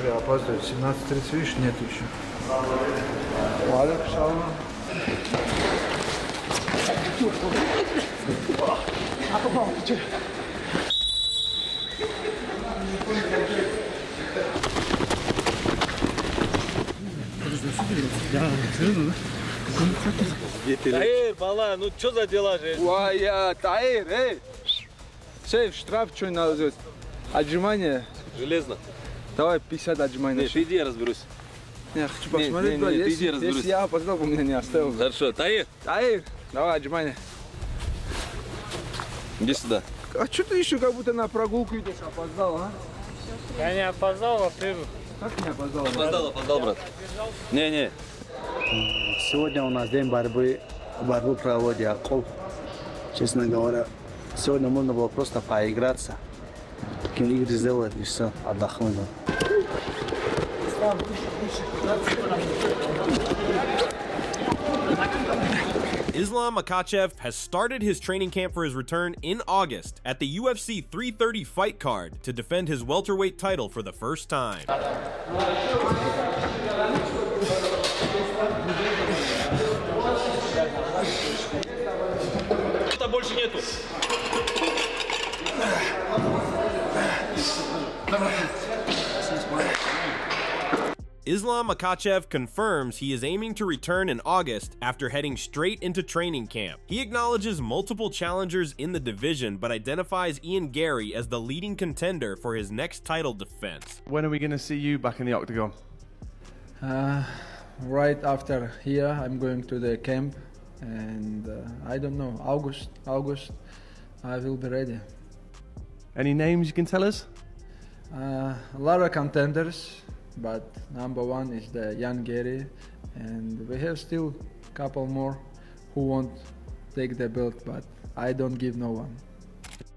уже опаздывает. 17:30, видишь, нет еще. Ладно, шалма. А попал, что? Таир, бала, ну что за дела же? Уая, Таир, эй! Шеф, штраф что надо сделать? Отжимание. Железно. Давай 50 отжиманий. Нет, ты иди, я разберусь. Я хочу посмотреть, бро, ты иди, если разберусь. я опоздал, бы меня не оставил. Хорошо, Таир, Таир, давай отжимание. иди сюда. А что ты еще как будто на прогулку идешь, опоздал, а? Я не опоздал, во-первых. Как не опоздал? Опоздал, брат. Не. Сегодня у нас день борьбы проводит Акол. Честно говоря, сегодня можно было просто поиграться. Какие игры сделать и все, отдохнуть. Islam Makhachev has started his training camp for his return in August at the UFC 330 fight card to defend his welterweight title for the first time. Больше нету. Islam Makhachev confirms he is aiming to return in August after heading straight into training camp. He acknowledges multiple challengers in the division but identifies Ian Gary as the leading contender for his next title defense. When are we going to see you back in the Octagon? Right after here, I'm going to the camp, and I don't know, August, I will be ready. Any names you can tell us? A lot of contenders, but number one is the young Gary, and we have still a couple more who won't take the belt, but I don't give no one.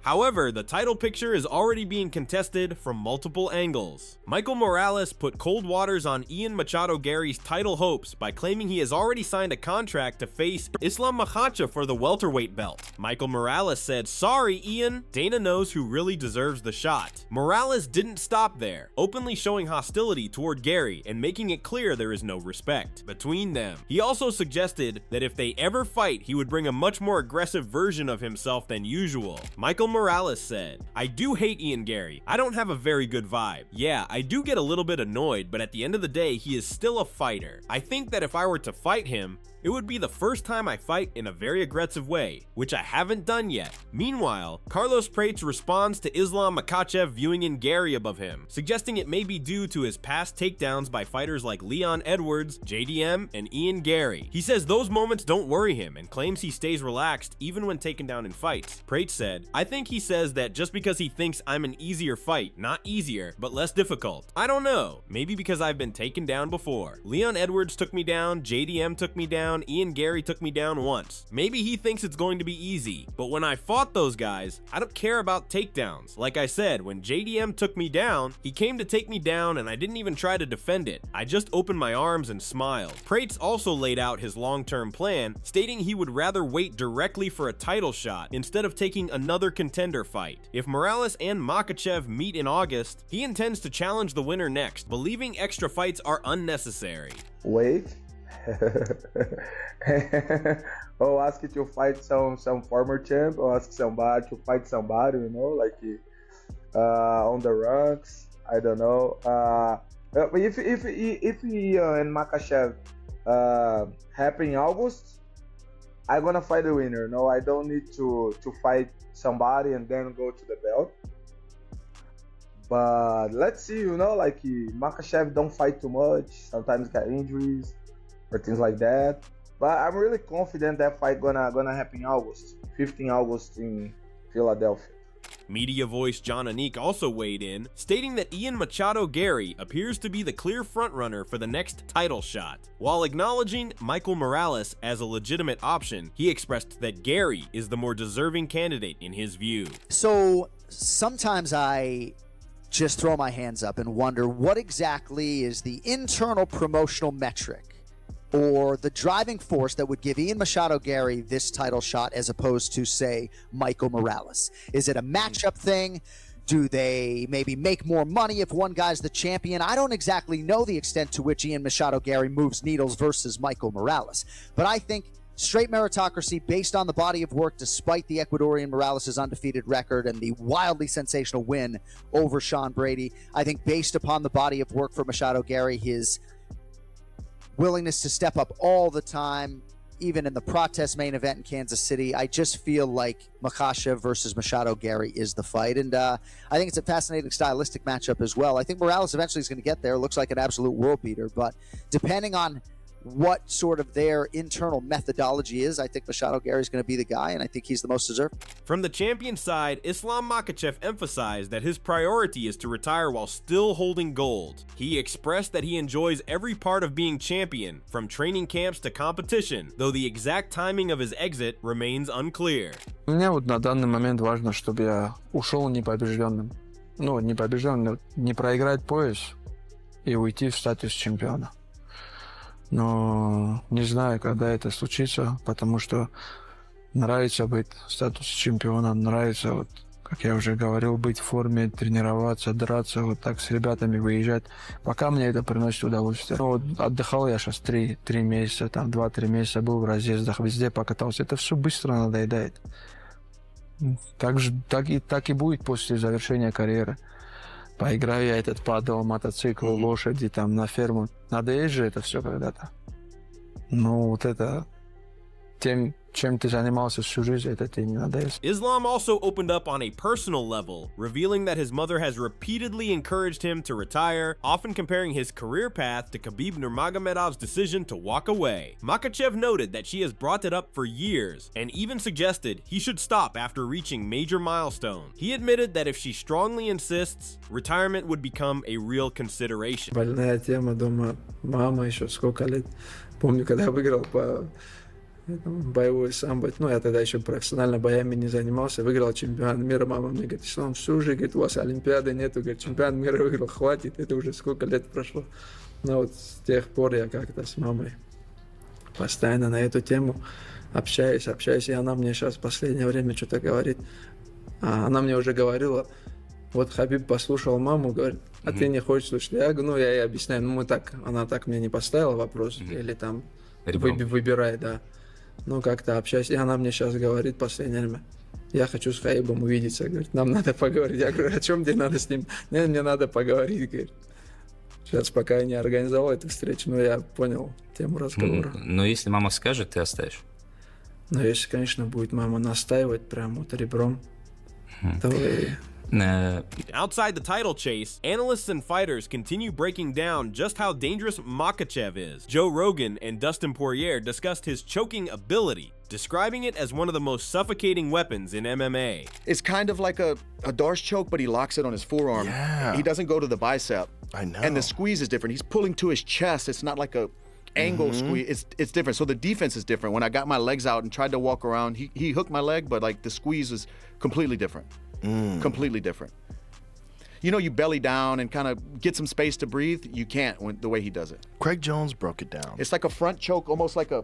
However, the title picture is already being contested from multiple angles. Michael Morales put cold waters on Ian Machado Gary's title hopes by claiming he has already signed a contract to face Islam Makhachev for the welterweight belt. Michael Morales said, "Sorry, Ian, Dana knows who really deserves the shot." Morales didn't stop there, openly showing hostility toward Gary and making it clear there is no respect between them. He also suggested that if they ever fight, he would bring a much more aggressive version of himself than usual. Michael Morales said, "I do hate Ian Gary. I don't have a very good vibe. Yeah, I do get a little bit annoyed, but at the end of the day, he is still a fighter. I think that if I were to fight him, it would be the first time I fight in a very aggressive way, which I haven't done yet." Meanwhile, Carlos Prates responds to Islam Makhachev viewing in Gary above him, suggesting it may be due to his past takedowns by fighters like Leon Edwards, JDM, and Ian Gary. He says those moments don't worry him and claims he stays relaxed even when taken down in fights. Prates said, "I think he says that just because he thinks I'm an easier fight, not easier, but less difficult. I don't know, maybe because I've been taken down before. Leon Edwards took me down, JDM took me down, Ian Gary took me down once. Maybe he thinks it's going to be easy, but when I fought those guys, I don't care about takedowns. Like I said, when JDM took me down, he came to take me down and I didn't even try to defend it. I just opened my arms and smiled." Prates also laid out his long-term plan, stating he would rather wait directly for a title shot instead of taking another contender fight. If Morales and Makhachev meet in August, he intends to challenge the winner next, believing extra fights are unnecessary. Wait. Or ask to fight some former champ, or ask somebody to fight somebody, you know, like on the ranks. I don't know. But if and Makhachev happen in August, I'm gonna fight the winner. No, I don't need to fight somebody and then go to the belt. But let's see, you know, like Makhachev don't fight too much. Sometimes got injuries or things like that. But I'm really confident that fight gonna happen in August, 15 August in Philadelphia. Media voice John Anik also weighed in, stating that Ian Machado Gary appears to be the clear frontrunner for the next title shot. While acknowledging Michael Morales as a legitimate option, he expressed that Gary is the more deserving candidate in his view. So sometimes I just throw my hands up and wonder what exactly is the internal promotional metric or the driving force that would give Ian Machado Gary this title shot as opposed to, say, Michael Morales. Is it a matchup thing? Do they maybe make more money if one guy's the champion? I don't exactly know the extent to which Ian Machado Gary moves needles versus Michael Morales. But I think straight meritocracy based on the body of work, despite the Ecuadorian Morales' undefeated record and the wildly sensational win over Sean Brady. I think based upon the body of work for Machado Gary, his willingness to step up all the time, even in the protest main event in Kansas City, I just feel like Makhachev versus Machado Gary is the fight. And I think it's a fascinating stylistic matchup as well. I think Morales eventually is going to get there. Looks like an absolute world beater. But depending on what sort of their internal methodology is, I think Machado Gary is going to be the guy, and I think he's the most deserving. From the champion side, Islam Makhachev emphasized that his priority is to retire while still holding gold. He expressed that he enjoys every part of being champion, from training camps to competition, though the exact timing of his exit remains unclear. Мне вот на данный момент важно, чтобы я ушел непобежденным. Ну, непобежденным, не проиграть пояс и уйти в статус чемпиона. Но не знаю, когда это случится, потому что нравится быть в статусе чемпиона, нравится, вот, как я уже говорил, быть в форме, тренироваться, драться, вот так с ребятами выезжать. Пока мне это приносит удовольствие. Ну, вот отдыхал я сейчас 3 месяца, там 2-3 месяца был в разъездах, везде покатался. Это все быстро надоедает. Так и будет после завершения карьеры. Поиграю я этот падал, мотоцикл, лошади, там, на ферму. Надоест же это все когда-то. Ну, вот это... Тем, чем ты занимался всю жизнь, это тебе не надоест. Islam also opened up on a personal level, revealing that his mother has repeatedly encouraged him to retire, often comparing his career path to Khabib Nurmagomedov's decision to walk away. Makhachev noted that she has brought it up for years, and even suggested he should stop after reaching major milestones. He admitted that if she strongly insists, retirement would become a real consideration. Больная тема дома. Мама еще сколько лет. Помню, когда я выиграл по... боевой самбо, ну, я тогда еще профессионально боями не занимался, выиграл чемпионат мира, мама мне говорит, Ислам, всю жизнь, говорит, у вас Олимпиады нету, говорит, чемпионат мира выиграл, хватит, это уже сколько лет прошло. Но вот с тех пор я как-то с мамой постоянно на эту тему общаюсь, и она мне сейчас в последнее время что-то говорит. Она мне уже говорила, вот Хабиб послушал маму, говорит, а ты не хочешь слушать? Я говорю, ну, я ей объясняю, ну, она так мне не поставила вопрос, или там, выбирай, да. Ну, как-то общаюсь. И она мне сейчас говорит в последнее время, я хочу с Хаибом увидеться. Говорит, нам надо поговорить. Я говорю, о чем тебе надо с ним? Нет, мне надо поговорить. Говорит. Сейчас пока я не организовал эту встречу, но я понял тему разговора. Но если мама скажет, ты оставишь? Ну, если, конечно, будет мама настаивать прям вот ребром, то... Outside the title chase, analysts and fighters continue breaking down just how dangerous Makhachev is. Joe Rogan and Dustin Poirier discussed his choking ability, describing it as one of the most suffocating weapons in MMA. It's kind of like a Darce choke, but he locks it on his forearm. Yeah. He doesn't go to the bicep. I know. And the squeeze is different. He's pulling to his chest. It's not like a angle squeeze. It's different. So the defense is different. When I got my legs out and tried to walk around, he hooked my leg, but like the squeeze is completely different. Completely different. You know, you belly down and kind of get some space to breathe. You can't the way he does it. Craig Jones broke it down. It's like a front choke, almost like a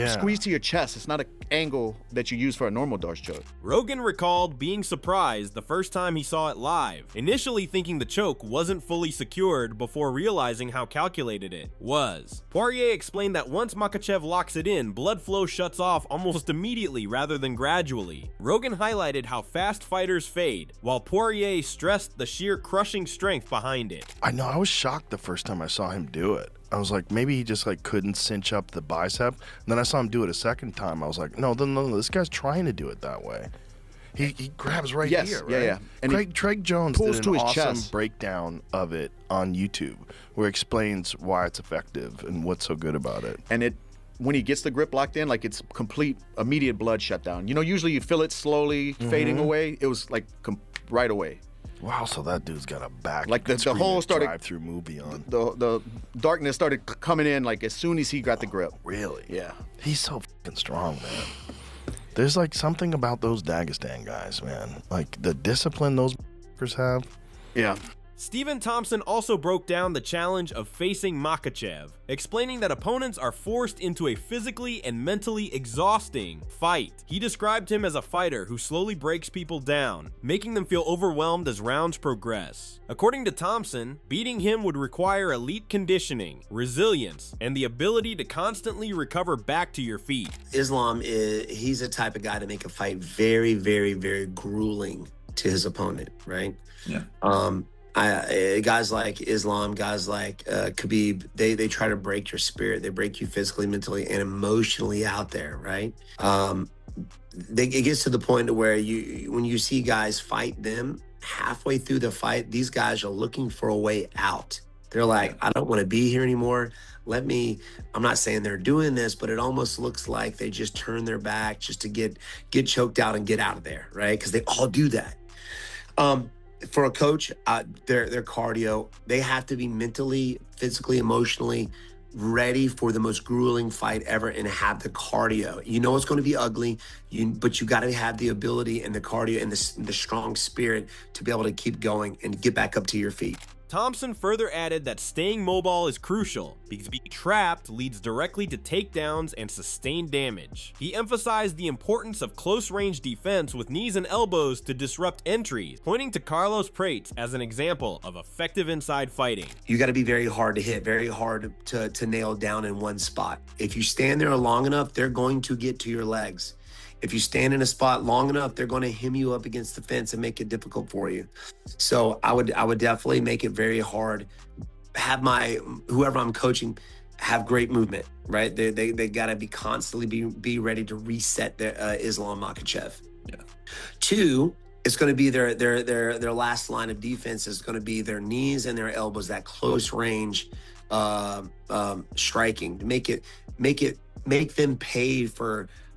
squeeze to your chest. It's not an angle that you use for a normal Darce choke. Rogan recalled being surprised the first time he saw it live, initially thinking the choke wasn't fully secured before realizing how calculated it was. Poirier explained that once Makhachev locks it in, blood flow shuts off almost immediately rather than gradually. Rogan highlighted how fast fighters fade, while Poirier stressed the sheer crushing strength behind it. I know, I was shocked the first time I saw him do it. I was like, maybe he just like couldn't cinch up the bicep. And then I saw him do it a second time. I was like, no, this guy's trying to do it that way. He grabs right here, right? Yeah. And Craig Jones pulls did to an his awesome chest. breakdown of it on YouTube where he explains why it's effective and what's so good about it. And when he gets the grip locked in, like it's complete, immediate blood shutdown. You know, usually you feel it slowly fading away. It was like right away. Wow, so that dude's got a back. Like the whole started drive-through movie on. The darkness started coming in like as soon as he got the grip. Really? Yeah. He's so fucking strong, man. There's like something about those Dagestan guys, man. Like the discipline those have. Yeah. Stephen Thompson also broke down the challenge of facing Makhachev, explaining that opponents are forced into a physically and mentally exhausting fight. He described him as a fighter who slowly breaks people down, making them feel overwhelmed as rounds progress. According to Thompson, beating him would require elite conditioning, resilience, and the ability to constantly recover back to your feet. Islam, he's the type of guy to make a fight very, very, very grueling to his opponent, right? Yeah. Guys like Islam, guys like Khabib, they try to break your spirit. They break you physically, mentally, and emotionally out there, right? It gets to the point to where when you see guys fight them, halfway through the fight, these guys are looking for a way out. They're like, I don't want to be here anymore. I'm not saying they're doing this, but it almost looks like they just turn their back just to get choked out and get out of there, right? Because they all do that. For a coach, their cardio, they have to be mentally, physically, emotionally ready for the most grueling fight ever and have the cardio. You know it's going to be ugly, but you got to have the ability and the cardio and the strong spirit to be able to keep going and get back up to your feet. Thompson further added that staying mobile is crucial because being trapped leads directly to takedowns and sustained damage. He emphasized the importance of close-range defense with knees and elbows to disrupt entries, pointing to Carlos Prates as an example of effective inside fighting. You got to be very hard to hit, very hard to nail down in one spot. If you stand there long enough, they're going to get to your legs. If you stand in a spot long enough, they're going to hem you up against the fence and make it difficult for you. So I would definitely make it very hard. Have whoever I'm coaching have great movement, right? They got to be constantly be ready to reset their Islam Makhachev. Yeah. Two, it's going to be their last line of defense is going to be their knees and their elbows, that close range striking to make them pay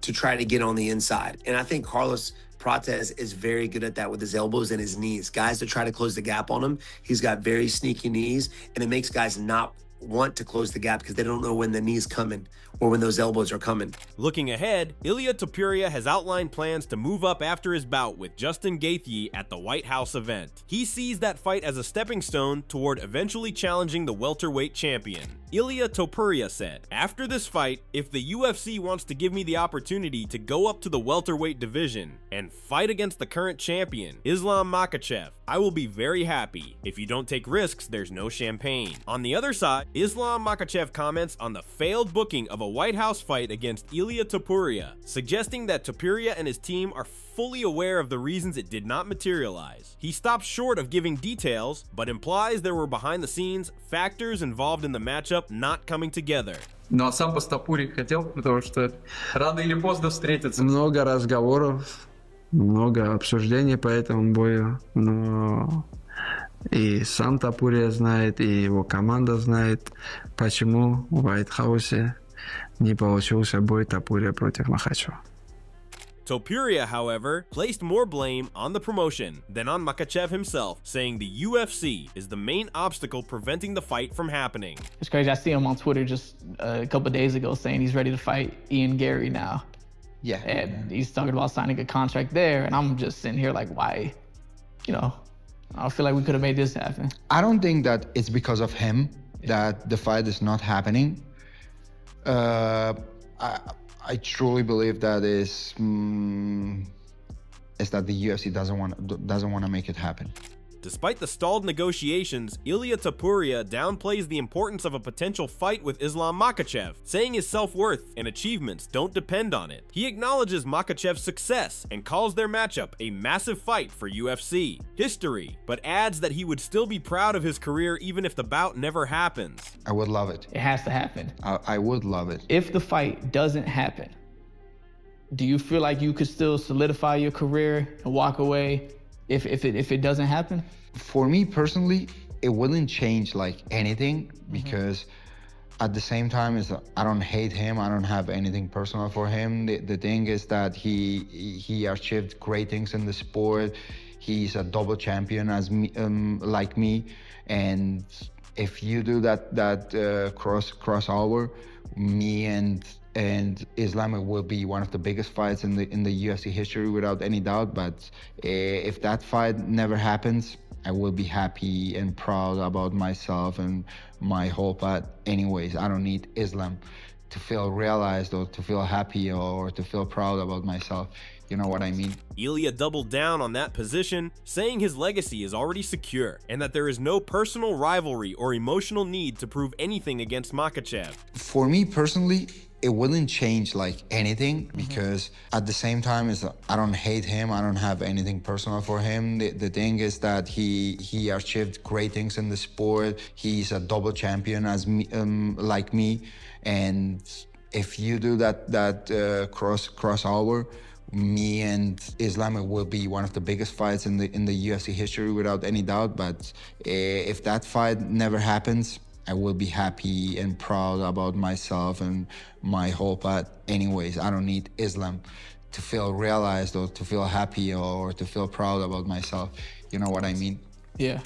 to try to get on the inside. And I think Carlos Prates is very good at that with his elbows and his knees. Guys that try to close the gap on him, he's got very sneaky knees, and it makes guys not want to close the gap because they don't know when the knee's coming or when those elbows are coming. Looking ahead, Ilia Topuria has outlined plans to move up after his bout with Justin Gaethje at the White House event. He sees that fight as a stepping stone toward eventually challenging the welterweight champion. Ilia Topuria said, "After this fight, if the UFC wants to give me the opportunity to go up to the welterweight division and fight against the current champion, Islam Makhachev, I will be very happy. If you don't take risks, there's no champagne." On the other side, Islam Makhachev comments on the failed booking of a White House fight against Ilia Topuria, suggesting that Topuria and his team are fully aware of the reasons it did not materialize. He stops short of giving details, but implies there were behind-the-scenes factors involved in the matchup not coming together. Ну а сам бы с Топурией хотел, потому что рано или поздно встретиться. Много разговоров, много обсуждений по этому бою, но и сам Топурия знает, и его команда знает, почему в White-House не получился бой Топурия против Макхачева. Topuria, however, placed more blame on the promotion than on Makhachev himself, saying the UFC is the main obstacle preventing the fight from happening. It's crazy. I see him on Twitter just a couple of days ago saying he's ready to fight Ian Gary now. Yeah. And he's talking about signing a contract there, and I'm just sitting here like, why? I feel like we could have made this happen. I don't think that it's because of him that the fight is not happening. I truly believe that is that the UFC doesn't want to make it happen. Despite the stalled negotiations, Ilia Topuria downplays the importance of a potential fight with Islam Makhachev, saying his self-worth and achievements don't depend on it. He acknowledges Makhachev's success and calls their matchup a massive fight for UFC history, but adds that he would still be proud of his career even if the bout never happens. I would love it. It has to happen. I would love it. If the fight doesn't happen, do you feel like you could still solidify your career and walk away if it doesn't happen? For me personally, it wouldn't change like anything because at the same time, I don't hate him. I don't have anything personal for him. The thing is that he achieved great things in the sport. He's a double champion as me, like me. And if you do that crossover, me and Islam will be one of the biggest fights in the UFC history without any doubt. But if that fight never happens, I will be happy and proud about myself and my whole path. Anyways, I don't need Islam to feel realized or to feel happy or to feel proud about myself. You know what I mean? Ilya doubled down on that position, saying his legacy is already secure and that there is no personal rivalry or emotional need to prove anything against Makhachev. For me personally, it wouldn't change like anything, because at the same time, I don't hate him. I don't have anything personal for him. The thing is that he achieved great things in the sport. He's a double champion as me, like me. And if you do that crossover, me and Islam, it will be one of the biggest fights in the UFC history without any doubt. But if that fight never happens, I will be happy and proud about myself and my whole path. Anyways, I don't need Islam to feel realized or to feel happy or to feel proud about myself. You know what I mean? Yeah.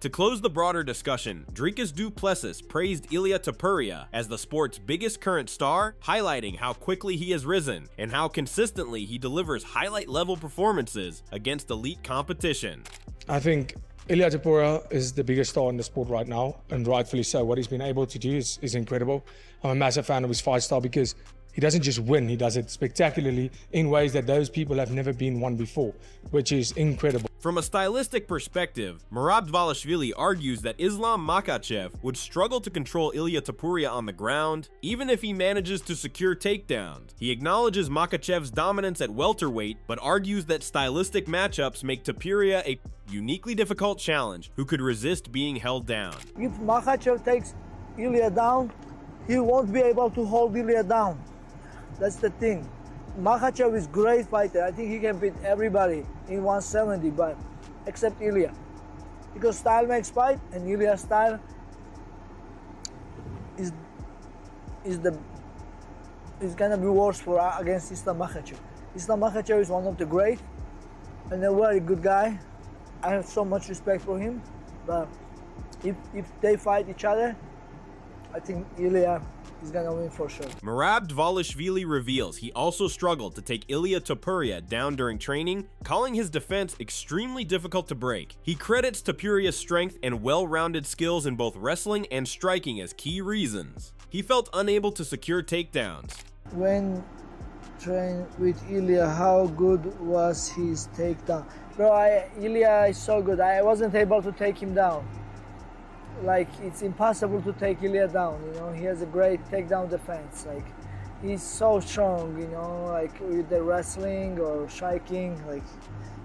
To close the broader discussion, Dricus du Plessis praised Ilia Topuria as the sport's biggest current star, highlighting how quickly he has risen and how consistently he delivers highlight-level performances against elite competition. I think Ilia Topuria is the biggest star in the sport right now, and rightfully so. What he's been able to do is incredible. I'm a massive fan of his fight style because he doesn't just win, he does it spectacularly in ways that those people have never been won before, which is incredible. From a stylistic perspective, Merab Dvalishvili argues that Islam Makhachev would struggle to control Ilia Topuria on the ground, even if he manages to secure takedowns. He acknowledges Makhachev's dominance at welterweight, but argues that stylistic matchups make Topuria a uniquely difficult challenge who could resist being held down. If Makhachev takes Ilia down, he won't be able to hold Ilia down. That's the thing. Makhachev is a great fighter. I think he can beat everybody in 170, but except Ilia. Because style makes fight, and Ilia's style is gonna be worse for against Islam Makhachev. Islam Makhachev is one of the great and a very good guy. I have so much respect for him, but if they fight each other, I think Ilia is gonna win for sure. Merab Dvalishvili reveals he also struggled to take Ilia Topuria down during training, calling his defense extremely difficult to break. He credits Topuria's strength and well-rounded skills in both wrestling and striking as key reasons. He felt unable to secure takedowns. When trained with Ilia, how good was his takedown? Bro, Ilia is so good. I wasn't able to take him down. Like, it's impossible to take Ilia down, you know. He has a great takedown defense. Like, he's so strong, you know, like with the wrestling or striking, like,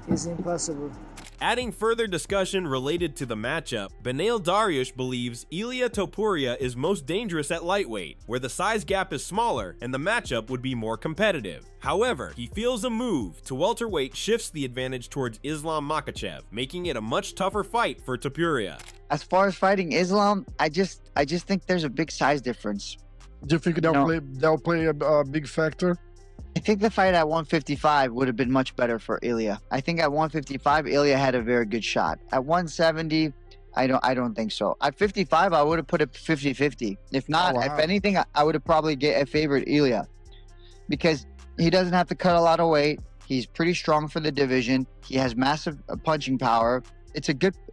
it's impossible. Adding further discussion related to the matchup, Benail Dariush believes Ilia Topuria is most dangerous at lightweight, where the size gap is smaller and the matchup would be more competitive. However, he feels a move to welterweight shifts the advantage towards Islam Makhachev, making it a much tougher fight for Topuria. As far as fighting Islam, I just think there's a big size difference. Do you think they'll play a big factor? I think the fight at 155 would have been much better for Ilia. I think at 155, Ilia had a very good shot. At 170, I don't think so. At 55, I would have put it 50-50. If not, if anything, I would have probably favored Ilia, because he doesn't have to cut a lot of weight. He's pretty strong for the division. He has massive punching power.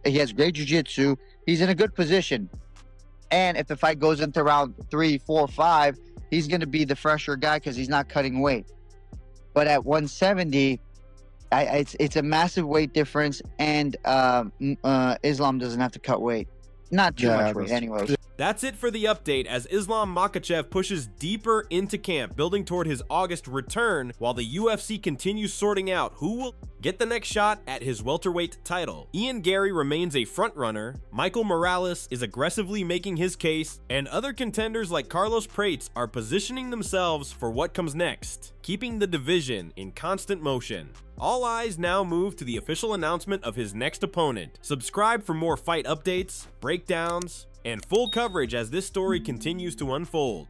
He has great jiu-jitsu. He's in a good position. And if the fight goes into round 3, 4, 5, he's going to be the fresher guy because he's not cutting weight. But at 170, it's a massive weight difference, and Islam doesn't have to cut weight. Not too much weight anyways. That's it for the update as Islam Makhachev pushes deeper into camp, building toward his August return, while the UFC continues sorting out who will get the next shot at his welterweight title. Ian Gary remains a frontrunner, Michael Morales is aggressively making his case, and other contenders like Carlos Prates are positioning themselves for what comes next, keeping the division in constant motion. All eyes now move to the official announcement of his next opponent. Subscribe for more fight updates, breakdowns, and full coverage as this story continues to unfold.